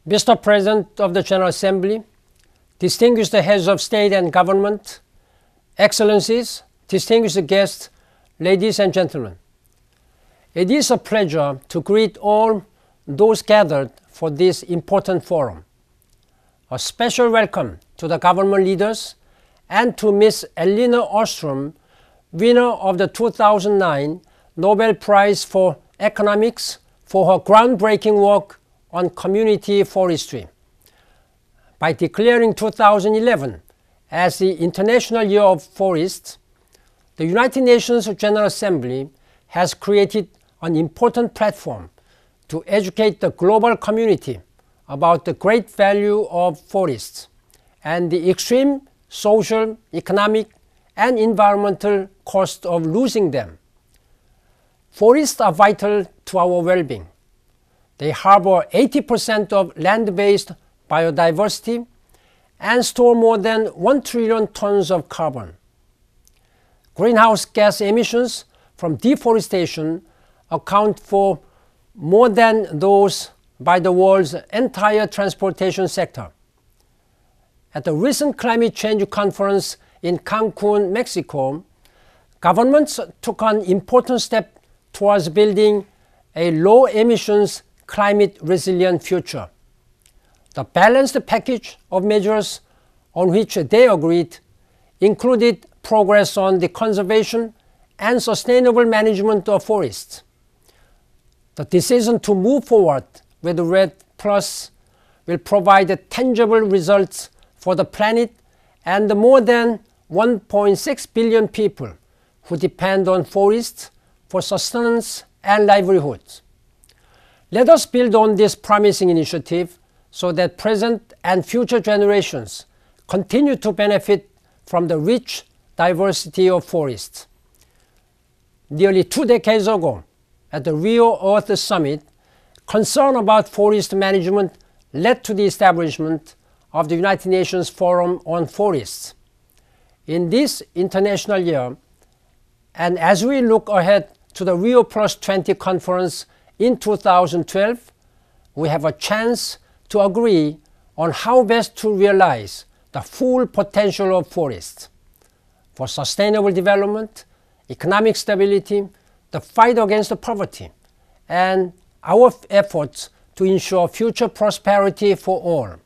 Mr. President of the General Assembly, distinguished heads of state and government, excellencies, distinguished guests, ladies and gentlemen. It is a pleasure to greet all those gathered for this important forum. A special welcome to the government leaders and to Ms. Elinor Ostrom, winner of the 2009 Nobel Prize for Economics for her groundbreaking work on community forestry. By declaring 2011 as the International Year of Forests, the United Nations General Assembly has created an important platform to educate the global community about the great value of forests and the extreme social, economic, and environmental cost of losing them. Forests are vital to our well-being. They harbor 80% of land-based biodiversity and store more than 1 trillion tons of carbon. Greenhouse gas emissions from deforestation account for more than those by the world's entire transportation sector. At the recent climate change conference in Cancun, Mexico, governments took an important step towards building a low-emissions, climate-resilient future. The balanced package of measures on which they agreed included progress on the conservation and sustainable management of forests. The decision to move forward with REDD+ will provide tangible results for the planet and the more than 1.6 billion people who depend on forests for sustenance and livelihoods. Let us build on this promising initiative so that present and future generations continue to benefit from the rich diversity of forests. Nearly 2 decades ago, at the Rio Earth Summit, concern about forest management led to the establishment of the United Nations Forum on Forests. In this international year, and as we look ahead to the Rio +20 conference in 2012, we have a chance to agree on how best to realize the full potential of forests for sustainable development, economic stability, the fight against poverty, and our efforts to ensure future prosperity for all.